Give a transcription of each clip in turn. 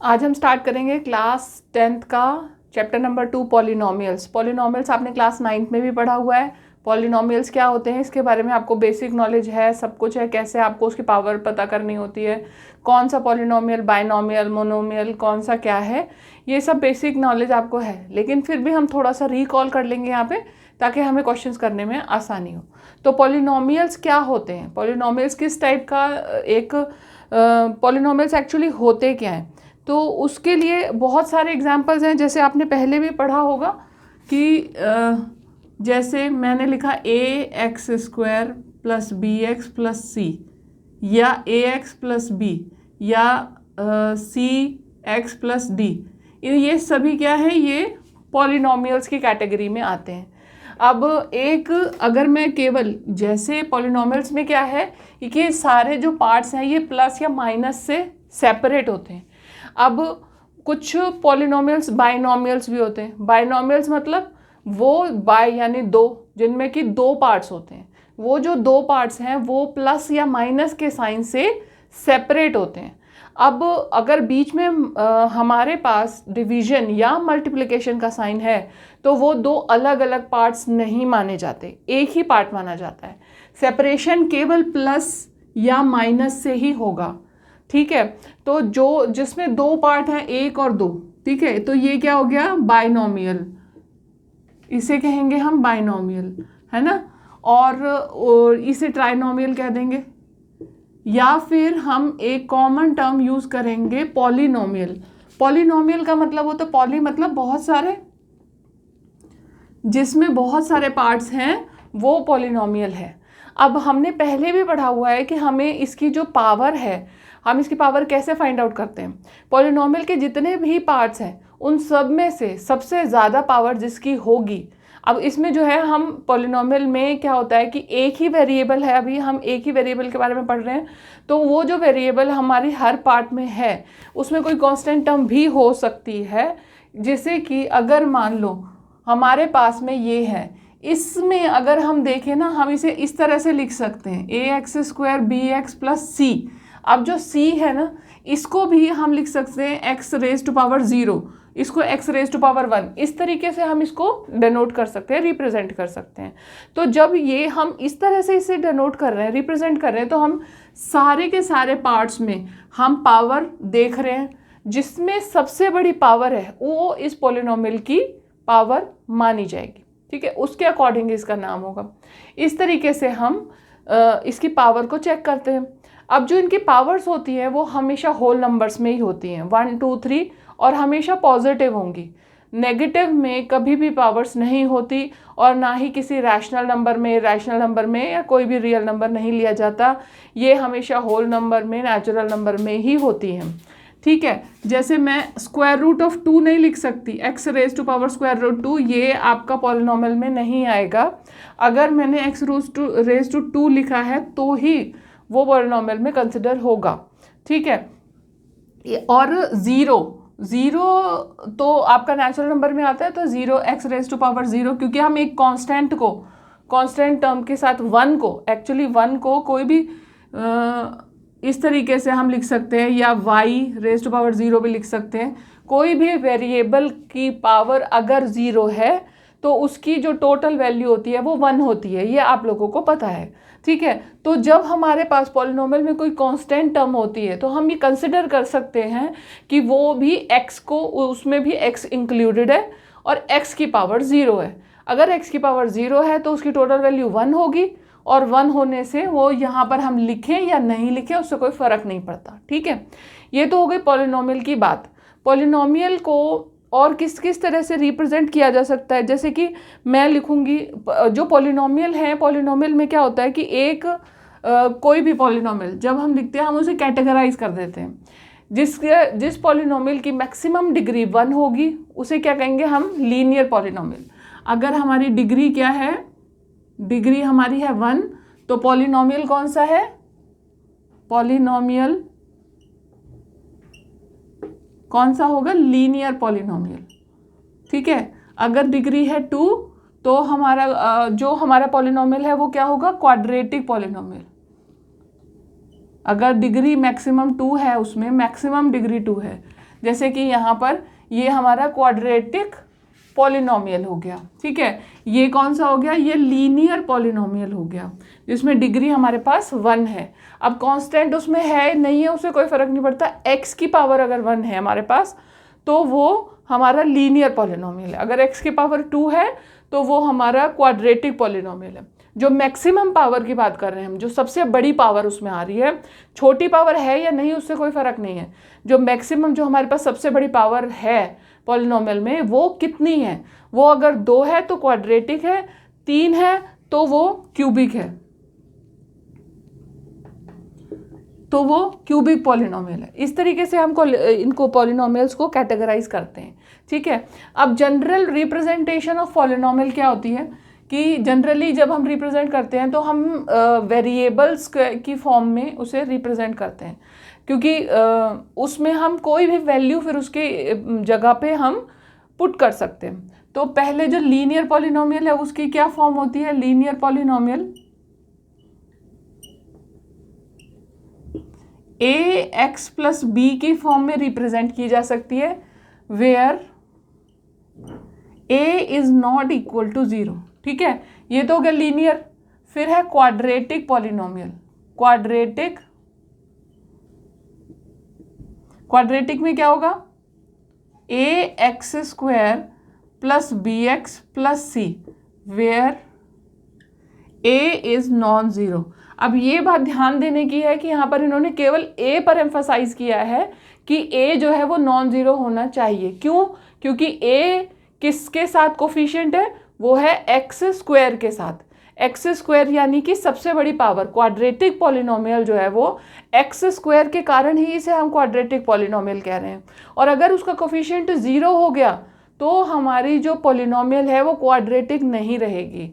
आज हम स्टार्ट करेंगे क्लास 10th का चैप्टर नंबर 2 पॉलिनोमियल्स। पॉलिनोमियल्स आपने क्लास 9th में भी पढ़ा हुआ है। पॉलिनोमियल्स क्या होते हैं इसके बारे में आपको बेसिक नॉलेज है, सब कुछ है, कैसे आपको उसकी पावर पता करनी होती है, कौन सा पॉलिनोमियल, बाइनोमियल, मोनोमियल, कौन सा क्या है, ये सब बेसिक नॉलेज आपको है। लेकिन फिर भी हम थोड़ा सा रिकॉल कर लेंगे यहाँ पे ताकि हमें क्वेश्चंस करने में आसानी हो। तो पॉलिनोमियल्स क्या होते हैं, पॉलिनोमियल्स किस टाइप का एक पॉलिनोमियल्स एक्चुअली होते क्या हैं, तो उसके लिए बहुत सारे एग्जाम्पल्स हैं। जैसे आपने पहले भी पढ़ा होगा कि जैसे मैंने लिखा ax² + bx + c या ax + b या cx + d, ये सभी क्या है, ये पॉलिनोमियल्स की कैटेगरी में आते हैं। अब एक अगर मैं केवल जैसे पॉलिनोमियल्स में क्या है कि सारे जो पार्ट्स हैं ये प्लस या माइनस से सेपरेट होते हैं। अब कुछ पॉलिनोमियल्स बाइनोमियल्स भी होते हैं। बाइनोमियल्स मतलब वो बाय यानी दो, जिनमें कि दो पार्ट्स होते हैं। वो जो दो पार्ट्स हैं वो प्लस या माइनस के साइन से सेपरेट होते हैं। अब अगर बीच में हमारे पास डिवीजन या मल्टीप्लिकेशन का साइन है तो वो दो अलग अलग पार्ट्स नहीं माने जाते, एक ही पार्ट माना जाता है। सेपरेशन केवल प्लस या माइनस से ही होगा, ठीक है। तो जो जिसमें दो पार्ट हैं, एक और दो, ठीक है, तो ये क्या हो गया, बाइनोमियल, इसे कहेंगे हम बाइनोमियल, है ना। और इसे ट्राइनोमियल कह देंगे, या फिर हम एक कॉमन टर्म यूज करेंगे पॉलिनोमियल। पॉलिनोमियल का मतलब होता है, पॉली मतलब बहुत सारे, जिसमें बहुत सारे पार्ट्स हैं वो पॉलिनोमियल है। अब हमने पहले भी पढ़ा हुआ है कि हमें इसकी जो पावर है, हम इसकी पावर कैसे फाइंड आउट करते हैं। पॉलिनोमियल के जितने भी पार्ट्स हैं उन सब में से सबसे ज़्यादा पावर जिसकी होगी, अब इसमें जो है हम पॉलिनोमियल में क्या होता है कि एक ही वेरिएबल है, अभी हम एक ही वेरिएबल के बारे में पढ़ रहे हैं, तो वो जो वेरिएबल हमारी हर पार्ट में है उसमें कोई कांस्टेंट टर्म भी हो सकती है। जैसे कि अगर मान लो हमारे पास में ये है, इसमें अगर हम देखें ना, हम इसे इस तरह से लिख सकते हैं ax² bx + c। अब जो c है ना, इसको भी हम लिख सकते हैं x⁻0, इसको x⁻1, इस तरीके से हम इसको डिनोट कर सकते हैं, रिप्रेजेंट कर सकते हैं। तो जब ये हम इस तरह से इसे डिनोट कर रहे हैं, रिप्रेजेंट कर रहे हैं, तो हम सारे के सारे पार्ट्स में हम पावर देख रहे हैं। जिसमें सबसे बड़ी पावर है वो इस पॉलिनोमियल की पावर मानी जाएगी, ठीक है, उसके अकॉर्डिंग इसका नाम होगा। इस तरीके से हम इसकी पावर को चेक करते हैं। अब जो इनकी पावर्स होती हैं वो हमेशा होल नंबर्स में ही होती हैं, 1 2 3, और हमेशा पॉजिटिव होंगी। नेगेटिव में कभी भी पावर्स नहीं होती, और ना ही किसी रैशनल नंबर में या कोई भी रियल नंबर नहीं लिया जाता। ये हमेशा होल नंबर में, नेचुरल नंबर में ही होती हैं, ठीक है। जैसे मैं √2 नहीं लिख सकती, x⁻²2, ये आपका पॉलिनोमियल में नहीं आएगा। अगर मैंने x⁻2 लिखा है तो ही वो पॉलिनोमियल में कंसिडर होगा, ठीक है। और ज़ीरो तो आपका नेचुरल नंबर में आता है, तो 0 x⁻0, क्योंकि हम एक कांस्टेंट टर्म के साथ 1 को कोई भी इस तरीके से हम लिख सकते हैं, या y⁻0 भी लिख सकते हैं। कोई भी वेरिएबल की पावर अगर 0 है तो उसकी जो टोटल वैल्यू होती है वो 1 होती है, ये आप लोगों को पता है, ठीक है। तो जब हमारे पास पॉलिनोमियल में कोई कांस्टेंट टर्म होती है तो हम ये कंसिडर कर सकते हैं कि वो भी x को, उसमें भी x इंक्लूडेड है और x की पावर 0 है। अगर x की पावर 0 है तो उसकी टोटल वैल्यू 1 होगी, और 1 होने से वो यहाँ पर हम लिखें या नहीं लिखें उससे कोई फ़र्क नहीं पड़ता, ठीक है। ये तो हो गई पॉलिनोमियल की बात। पॉलिनोमियल को और किस किस तरह से रिप्रेजेंट किया जा सकता है, जैसे कि मैं लिखूंगी जो पॉलिनोमियल है, पॉलिनोमियल में क्या होता है कि एक कोई भी पॉलिनोमियल जब हम लिखते हैं हम उसे कैटेगराइज कर देते हैं। जिस पॉलिनोमियल की मैक्सिमम डिग्री 1 होगी उसे क्या कहेंगे हम, लीनियर पॉलिनोमियल। अगर हमारी डिग्री क्या है, डिग्री हमारी है 1, तो पॉलिनोमियल कौन सा है, पॉलिनोमियल कौन सा होगा, लीनियर पॉलिनोमियल, ठीक है। अगर डिग्री है 2 तो हमारा जो हमारा पॉलिनोमियल है वो क्या होगा, क्वाड्रेटिक पॉलिनोमियल। अगर डिग्री मैक्सिमम 2 है, उसमें मैक्सिमम डिग्री 2 है, जैसे कि यहाँ पर ये हमारा क्वाड्रेटिक पॉलिनोमियल हो गया, ठीक है। ये कौन सा हो गया, ये लीनियर पॉलिनोमियल हो गया, जिसमें डिग्री हमारे पास 1 है। अब कांस्टेंट उसमें है नहीं है उससे कोई फर्क नहीं पड़ता, x की पावर अगर 1 है हमारे पास तो वो हमारा लीनियर पॉलिनोमियल है, अगर x की पावर 2 है तो वो हमारा क्वाड्रेटिक पॉलिनोमियल है। जो मैक्सिमम पावर की बात कर रहे हैं हम, जो सबसे बड़ी पावर उसमें आ रही है, छोटी पावर है या नहीं उससे कोई फर्क नहीं है, जो मैक्सिमम जो हमारे पास सबसे बड़ी पावर है पॉलिनोमियल में वो कितनी है, वो अगर 2 है तो क्वाड्रेटिक है, 3 है तो वो क्यूबिक है, तो वो क्यूबिक पॉलिनोमियल है। इस तरीके से हमको इनको पॉलिनोमियल्स को कैटेगराइज करते हैं, ठीक है। अब जनरल रिप्रेजेंटेशन ऑफ पॉलिनोमियल क्या होती है कि जनरली जब हम रिप्रेजेंट करते हैं तो हम वेरिएबल्स की फॉर्म में उसे रिप्रेजेंट करते हैं, क्योंकि उसमें हम कोई भी वैल्यू फिर उसके जगह पे हम पुट कर सकते हैं। तो पहले जो लीनियर पॉलिनोमियल है उसकी क्या फॉर्म होती है, linear polynomial ax plus b की फॉर्म में रिप्रेजेंट की जा सकती है, where a is not equal to 0, ठीक है। ये तो हो गया लीनियर। फिर है क्वाड्रेटिक पॉलिनोमियल। क्वाड्रेटिक में क्या होगा, ax² plus bx plus c where a is non zero. अब ये बात ध्यान देने की है कि यहाँ पर इन्होंने केवल a पर एम्फसाइज किया है कि a जो है वो नॉन जीरो होना चाहिए। क्यों, क्योंकि a किसके साथ कोफिशिएंट है, वो है x² के साथ। x² यानी कि सबसे बड़ी पावर, क्वाड्रेटिक पॉलिनोमियल जो है वो x² के कारण ही इसे हम क्वाड्रेटिक पॉलिनोमियल कह रहे हैं। और अगर उसका कोफिशिएंट 0 हो गया तो हमारी जो पॉलिनोमियल है वो क्वाड्रेटिक नहीं रहेगी,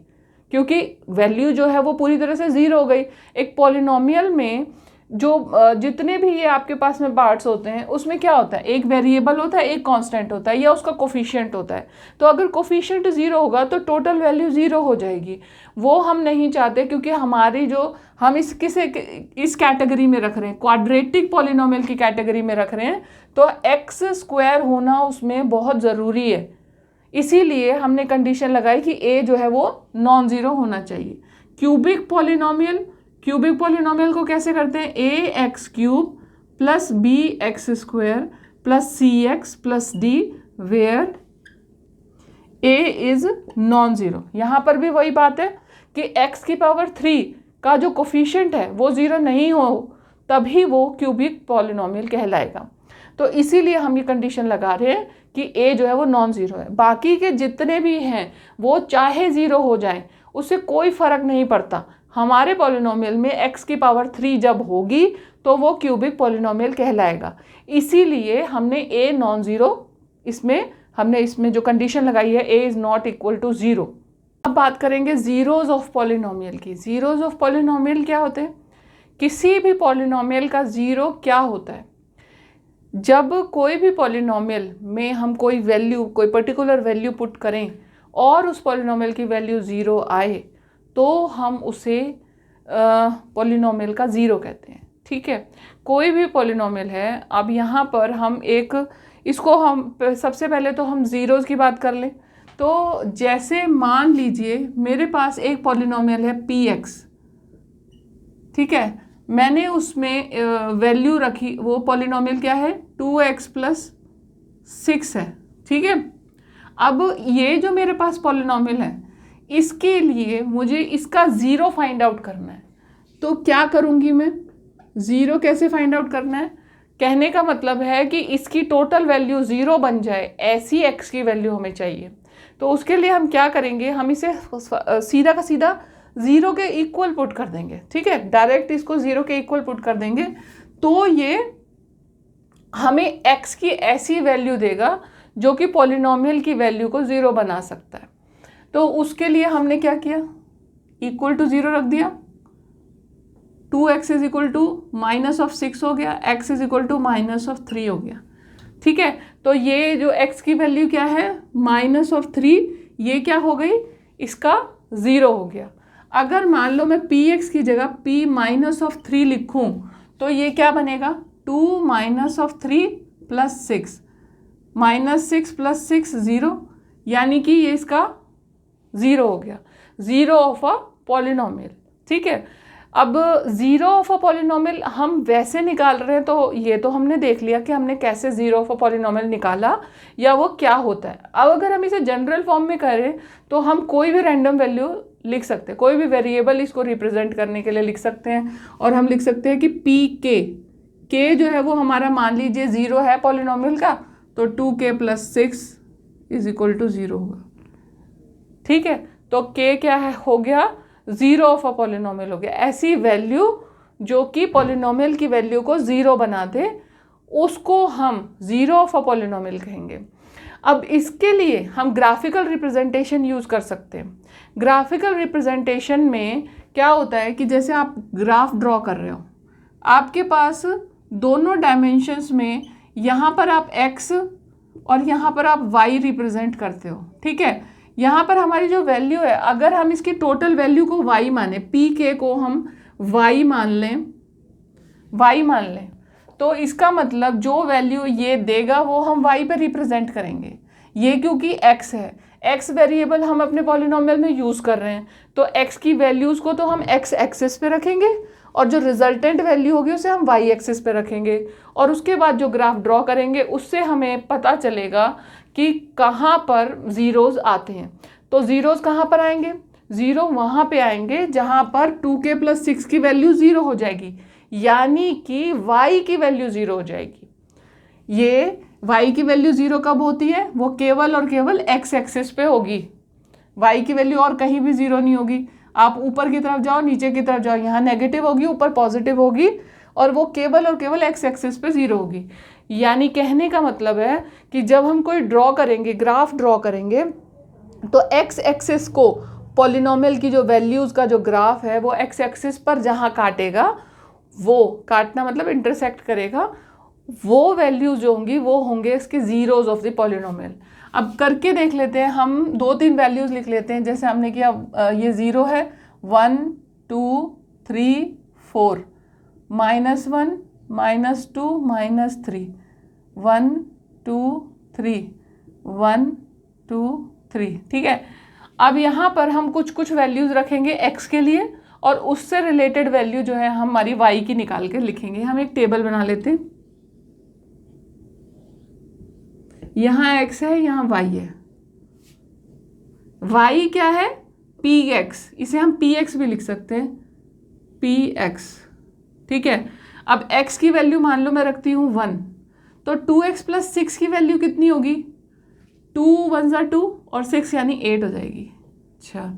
क्योंकि वैल्यू जो है वो पूरी तरह से 0 हो गई। एक पॉलिनोमियल में जो जितने भी ये आपके पास में पार्ट्स होते हैं उसमें क्या होता है, एक वेरिएबल होता है, एक कांस्टेंट होता है, या उसका कोफिशिएंट होता है। तो अगर कोफिशिएंट 0 होगा तो टोटल वैल्यू 0 हो जाएगी। वो हम नहीं चाहते, क्योंकि हमारी जो हम इस कैटेगरी में रख रहे हैं, क्वाड्रेटिक पॉलिनोमियल की कैटेगरी में रख रहे हैं, तो x² होना उसमें बहुत ज़रूरी है। इसीलिए हमने कंडीशन लगाई कि a जो है वो नॉन ज़ीरो होना चाहिए। क्यूबिक पॉलिनोमियल को कैसे करते हैं, ax³ plus bx² plus cx plus d where a is non zero. यहाँ पर भी वही बात है कि x की पावर 3 का जो कोफिशिएंट है वो 0 नहीं हो तभी वो क्यूबिक पॉलिनोमियल कहलाएगा। तो इसीलिए हम ये कंडीशन लगा रहे हैं कि a जो है वो नॉन ज़ीरो है। बाकी के जितने भी हैं वो चाहे 0 हो जाएं, उससे कोई फ़र्क नहीं पड़ता। हमारे पॉलिनोमियल में x की पावर 3 जब होगी तो वो क्यूबिक पॉलिनोमियल कहलाएगा। इसीलिए हमने a नॉन ज़ीरो हमने इसमें जो कंडीशन लगाई है a is not equal to 0। अब बात करेंगे ज़ीरोज़ ऑफ पॉलिनोमियल की। ज़ीरोज़ ऑफ पॉलिनोमियल क्या होते हैं, किसी भी पॉलिनोमियल का ज़ीरो क्या होता है, जब कोई भी पॉलिनोमियल में हम कोई पर्टिकुलर वैल्यू पुट करें और उस पॉलिनोमियल की वैल्यू 0 आए तो हम उसे पॉलिनोमियल का ज़ीरो कहते हैं, ठीक है। कोई भी पॉलिनोमियल है, अब यहाँ पर हम सबसे पहले तो हम ज़ीरोज़ की बात कर लें। तो जैसे मान लीजिए मेरे पास एक पॉलिनोमियल है px, ठीक है, मैंने उसमें वैल्यू रखी, वो पॉलिनोमियल क्या है 2x प्लस 6 है, ठीक है। अब ये जो मेरे पास पॉलिनोमियल है इसके लिए मुझे इसका ज़ीरो फाइंड आउट करना है। तो क्या करूँगी मैं, ज़ीरो कैसे फाइंड आउट करना है, कहने का मतलब है कि इसकी टोटल वैल्यू 0 बन जाए, ऐसी x की वैल्यू हमें चाहिए। तो उसके लिए हम क्या करेंगे, हम इसे सीधा का सीधा 0 के इक्वल पुट कर देंगे, ठीक है, डायरेक्ट इसको 0 के इक्वल पुट कर देंगे। तो ये हमें x की ऐसी वैल्यू देगा जो कि पॉलिनोमियल की वैल्यू को 0 बना सकता है। तो उसके लिए हमने क्या किया, इक्वल टू 0 रख दिया, 2x इज इक्वल टू -6 हो गया, x इज इक्वल टू -3 हो गया, ठीक है। तो ये जो x की वैल्यू क्या है -3, ये क्या हो गई, इसका 0 हो गया। अगर मान लो मैं px की जगह p -3 लिखूं तो ये क्या बनेगा, 2 - 3 + 6 -6 + 6 0, यानी कि ये इसका 0 हो गया, 0 ऑफ अ पॉलिनोमियल। ठीक है, अब 0 ऑफ अ पॉलिनोमियल हम वैसे निकाल रहे हैं, तो ये तो हमने देख लिया कि हमने कैसे 0 ऑफ अ पॉलिनोमियल निकाला या वो क्या होता है। अब अगर हम इसे जनरल फॉर्म में करें तो हम कोई भी रैंडम वैल्यू लिख सकते हैं, कोई भी वेरिएबल इसको रिप्रेजेंट करने के लिए लिख सकते हैं, और हम लिख सकते हैं कि के जो है वो हमारा मान लीजिए 0 है पॉलिनोमियल का, तो 2k + 6 = 0 होगा। ठीक है, तो k क्या है, हो गया 0 ऑफ अ पॉलिनोमियल हो गया। ऐसी वैल्यू जो कि पॉलिनोमियल की वैल्यू को 0 बना दे, उसको हम 0 ऑफ अ पॉलिनोमियल कहेंगे। अब इसके लिए हम ग्राफिकल रिप्रेजेंटेशन यूज कर सकते हैं। ग्राफिकल रिप्रेजेंटेशन में क्या होता है कि जैसे आप ग्राफ ड्रॉ कर रहे हो, आपके पास दोनों डायमेंशंस में यहाँ पर आप x और यहाँ पर आप y रिप्रेजेंट करते हो। ठीक है, यहाँ पर हमारी जो वैल्यू है, अगर हम इसकी टोटल वैल्यू को y माने, pk को हम y मान लें, तो इसका मतलब जो वैल्यू ये देगा वो हम y पर रिप्रेजेंट करेंगे। ये क्योंकि x है, x वेरिएबल हम अपने पॉलिनोमियल में यूज़ कर रहे हैं, तो x की वैल्यूज़ को तो हम x एक्सिस पे रखेंगे, और जो रिजल्टेंट वैल्यू होगी उसे हम y एक्सिस पे रखेंगे, और उसके बाद जो ग्राफ ड्रॉ करेंगे उससे हमें पता चलेगा कि कहाँ पर ज़ीरोज़ आते हैं। तो ज़ीरोज़ कहाँ पर आएंगे, ज़ीरो वहाँ पे आएंगे जहाँ पर 2k + 6 की वैल्यू 0 हो जाएगी, यानी कि y की वैल्यू 0 हो जाएगी। ये y की वैल्यू 0 कब होती है, वो केवल और केवल x एक्सिस पे होगी, y की वैल्यू और कहीं भी 0 नहीं होगी। आप ऊपर की तरफ जाओ, नीचे की तरफ जाओ, यहाँ नेगेटिव होगी, ऊपर पॉजिटिव होगी, और वो केवल और केवल x एक्सिस पे 0 होगी। यानी कहने का मतलब है कि जब हम कोई ड्रॉ करेंगे, ग्राफ ड्रॉ करेंगे, तो x एक्सिस को, पॉलिनोमियल की जो वैल्यूज़ का जो ग्राफ है वो x एक्सिस पर जहाँ काटेगा, वो काटना मतलब इंटरसेक्ट करेगा, वो वैल्यूज जो होंगी वो होंगे इसके ज़ीरोज़ ऑफ द पॉलिनोमियल। अब करके देख लेते हैं, हम 2-3 वैल्यूज़ लिख लेते हैं। जैसे हमने किया, ये 0 है, 1 2 3 4, -1 -2 -3, 1 2 3, 1 2 3। ठीक है, अब यहाँ पर हम कुछ वैल्यूज़ रखेंगे x के लिए, और उससे रिलेटेड वैल्यू जो है हमारी y की निकाल कर लिखेंगे। हम एक टेबल बना लेते हैं, यहाँ x है, यहाँ y है। y क्या है, px, इसे हम px भी लिख सकते हैं, px। ठीक है, अब x की वैल्यू मान लो मैं रखती हूँ 1, तो 2x + 6 की वैल्यू कितनी होगी, 2 1 = 2 और 6 यानी 8 हो जाएगी। अच्छा,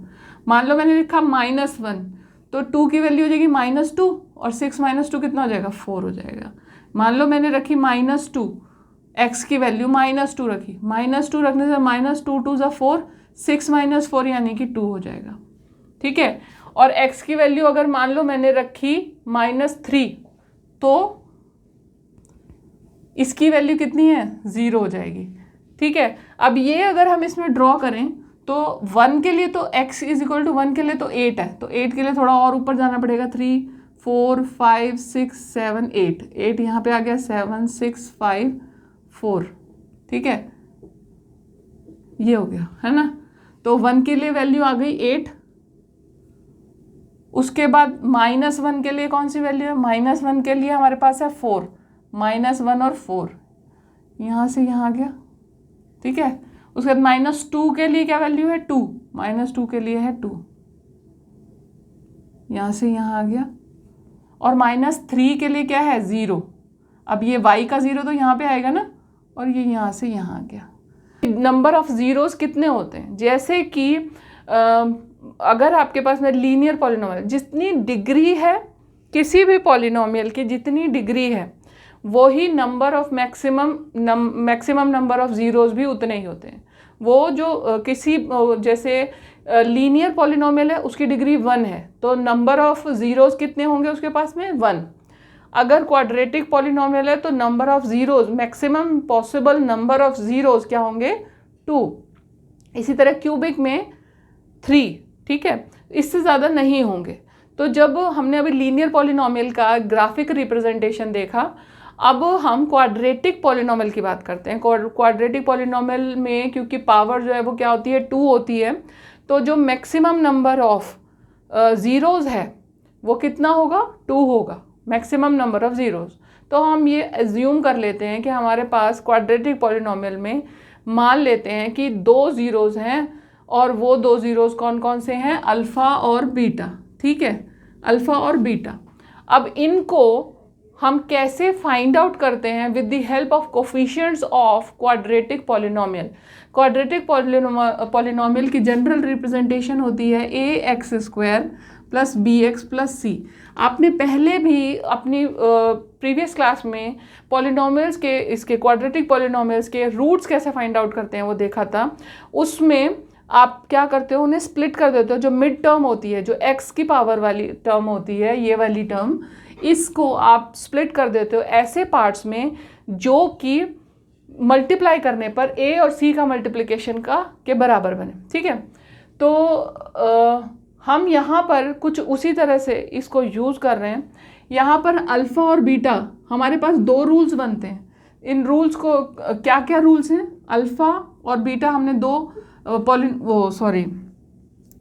मान लो मैंने लिखा -1, तो 2 की वैल्यू हो जाएगी -2, और 6 - 2 कितना हो जाएगा, 4 हो जाएगा। मान लो मैंने रखी -2, x की वैल्यू -2 रखी, -2 रखने से -2 2 = 4, 6 - 4 यानी कि 2 हो जाएगा। ठीक है, और x की वैल्यू अगर मान लो मैंने रखी -3, तो इसकी वैल्यू कितनी है, 0 हो जाएगी। ठीक है, अब ये अगर हम इसमें ड्रॉ करें, तो 1 के लिए तो x = 1 के लिए तो 8 है, तो 8 के लिए थोड़ा और ऊपर जाना पड़ेगा, 3 4 5 6 7 8, 8 यहाँ पे आ गया, 7 6 5 4। ठीक है, ये हो गया, है ना। तो 1 के लिए वैल्यू आ गई 8। उसके बाद -1 के लिए कौन सी वैल्यू है, -1 के लिए हमारे पास है 4, -1 और 4, यहाँ से यहाँ आ गया। ठीक है, उसके बाद -2 के लिए क्या वैल्यू है, 2, -2 के लिए है 2, यहाँ से यहाँ आ गया। और -3 के लिए क्या है, 0। अब ये y का 0 तो यहाँ पे आएगा ना, और ये यहाँ से यहाँ आ गया। नंबर ऑफ ज़ीरोज़ कितने होते हैं, जैसे कि अगर आपके पास में लीनियर पॉलिनोमियल, जितनी डिग्री है किसी भी पॉलिनोमियल की, जितनी डिग्री है वही number of maximum number of zeros भी उतने ही होते हैं। वो जो किसी जैसे लीनियर पॉलिनोमियल है उसकी डिग्री 1 है, तो नंबर ऑफ ज़ीरोज़ कितने होंगे उसके पास में, 1। अगर क्वाड्रेटिक पॉलिनोमियल है तो number of zeros, maximum possible number of zeros क्या होंगे, 2। इसी तरह क्यूबिक में 3। ठीक है, इससे ज़्यादा नहीं होंगे। तो जब हमने अभी लीनियर पॉलिनोमियल का ग्राफिक रिप्रेजेंटेशन देखा, अब हम क्वाड्रेटिक पॉलिनोमियल की बात करते हैं। क्वाड्रेटिक पॉलिनोमियल में क्योंकि पावर जो है वो क्या होती है, 2 होती है, तो जो मैक्सिमम नंबर ऑफ ज़ीरोज़ है वो कितना होगा, 2 होगा, मैक्सिमम नंबर ऑफ ज़ीरोज़। तो हम ये एज्यूम कर लेते हैं कि हमारे पास क्वाड्रेटिक पॉलिनोमियल में मान लेते हैं कि 2 ज़ीरोज़ हैं, और वो 2 ज़ीरोज़ कौन कौन से हैं, अल्फ़ा और बीटा। ठीक है, अल्फ़ा और बीटा। अब इनको हम कैसे फाइंड आउट करते हैं, with the help of coefficients of quadratic polynomial. Quadratic polynomial की जनरल रिप्रेजेंटेशन होती है ax² plus bx plus c। आपने पहले भी अपनी प्रीवियस क्लास में पॉलिनोमियल्स के, इसके क्वाड्रेटिक पॉलिनोमियल्स के रूट्स कैसे फाइंड आउट करते हैं वो देखा था। उसमें आप क्या करते हो, उन्हें स्प्लिट कर देते हो। जो मिड टर्म होती है, जो x की पावर वाली टर्म होती है, ये वाली टर्म, इसको आप स्प्लिट कर देते हो ऐसे पार्ट्स में जो कि मल्टीप्लाई करने पर a और c का मल्टीप्लिकेशन के बराबर बने। ठीक है, तो हम यहाँ पर कुछ उसी तरह से इसको यूज़ कर रहे हैं। यहाँ पर अल्फ़ा और बीटा हमारे पास 2 रूल्स बनते हैं। इन रूल्स को क्या क्या रूल्स हैं, अल्फ़ा और बीटा हमने 2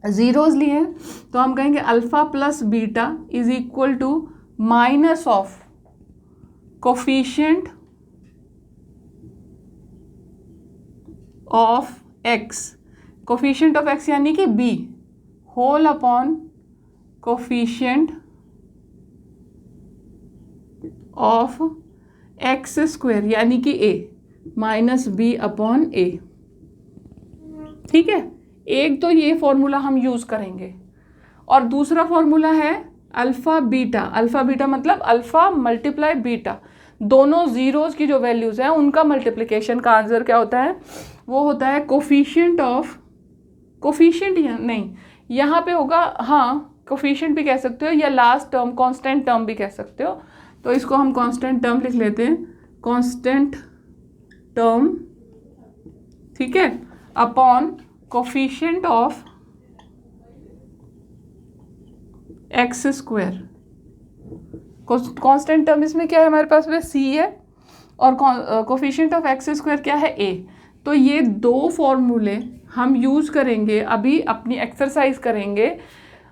ज़ीरोज़ लिए हैं, तो हम कहेंगे alpha plus beta is equal to minus of coefficient of x, coefficient of x यानी कि b, whole upon coefficient of x² यानी कि a minus b upon a। ठीक है, एक तो ये फॉर्मूला हम यूज़ करेंगे, और दूसरा फॉर्मूला है अल्फ़ा बीटा। अल्फ़ा बीटा मतलब अल्फ़ा मल्टीप्लाई बीटा, दोनों ज़ीरोज़ की जो वैल्यूज़ हैं उनका मल्टीप्लिकेशन का आंसर क्या होता है, वो होता है कोफिशिएंट ऑफ, कोफिशिएंट या नहीं, यहाँ पे होगा, हाँ कोफिशिएंट भी कह सकते हो, या लास्ट टर्म कांस्टेंट टर्म भी कह सकते हो। तो इसको हम कांस्टेंट टर्म लिख लेते हैं, कांस्टेंट टर्म, ठीक है, upon coefficient of x²। Constant term इसमें क्या है, हमारे पास में c है, और कोफिशिएंट ऑफ x² क्या है, a। तो ये 2 फॉर्मूले हम यूज़ करेंगे, अभी अपनी एक्सरसाइज करेंगे,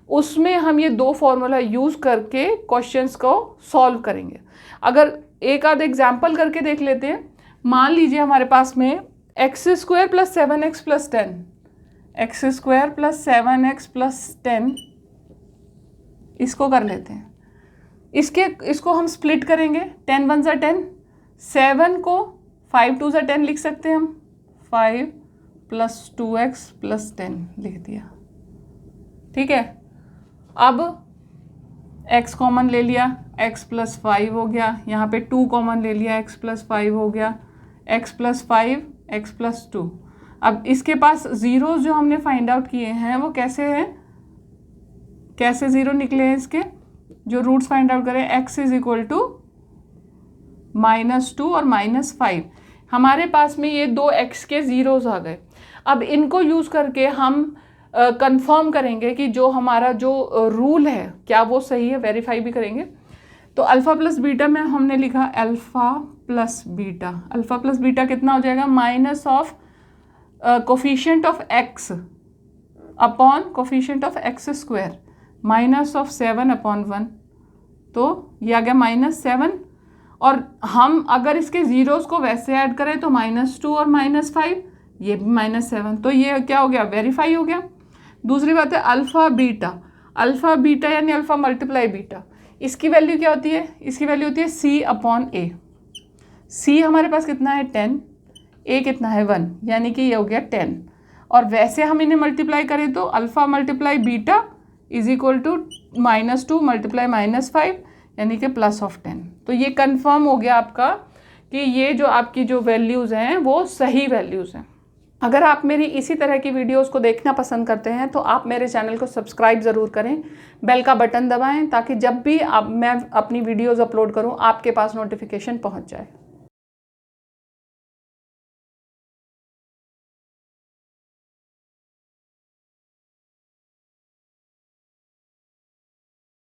उसमें हम ये 2 फॉर्मूला यूज़ करके क्वेश्चंस को सॉल्व करेंगे। अगर एक आध एग्जाम्पल करके देख लेते हैं। मान लीजिए हमारे पास में x² plus 7x plus 10, x² plus 7x plus 10, इसको कर लेते हैं। इसको हम स्प्लिट करेंगे, 10 1 ज़ा 10, 7 को 5 2 ज़ा 10 लिख सकते हैं हम, 5 प्लस 2x प्लस 10 लिख दिया। ठीक है, अब x कॉमन ले लिया, x प्लस 5 हो गया, यहाँ पे 2 कॉमन ले लिया, x प्लस 5 हो गया, x प्लस 5 x प्लस 2। अब इसके पास ज़ीरोज़ जो हमने फाइंड आउट किए हैं वो कैसे हैं, कैसे ज़ीरो निकले हैं इसके, जो रूट्स फाइंड आउट करें, x इज इक्वल टू -2 और -5। हमारे पास में ये 2 x के ज़ीरोज़ आ गए। अब इनको यूज़ करके हम कंफर्म करेंगे कि जो हमारा जो रूल है क्या वो सही है, वेरीफाई भी करेंगे। तो अल्फ़ा प्लस बीटा में हमने लिखा alpha plus beta, alpha plus beta कितना हो जाएगा, minus of coefficient of x upon coefficient of x², minus of 7 upon 1, तो ये आ गया -7। और हम अगर इसके ज़ीरोज़ को वैसे ऐड करें तो -2 और -5, ये भी -7, तो ये क्या हो गया, वेरीफाई हो गया। दूसरी बात है अल्फ़ा बीटा यानी अल्फ़ा मल्टीप्लाई बीटा, इसकी वैल्यू क्या होती है, इसकी वैल्यू होती है c अपॉन a। c हमारे पास कितना है 10, a कितना है 1, यानी कि ये हो गया 10। और वैसे हम इन्हें मल्टीप्लाई करें तो alpha multiply beta is equal to -2 multiply -5 यानी कि प्लस ऑफ 10। तो ये कंफर्म हो गया आपका कि ये जो आपकी जो वैल्यूज़ हैं वो सही वैल्यूज़ हैं। अगर आप मेरी इसी तरह की वीडियोस को देखना पसंद करते हैं तो आप मेरे चैनल को सब्सक्राइब ज़रूर करें, बेल का बटन दबाएं ताकि जब भी मैं अपनी वीडियोस अपलोड करूं आपके पास नोटिफिकेशन पहुंच जाए।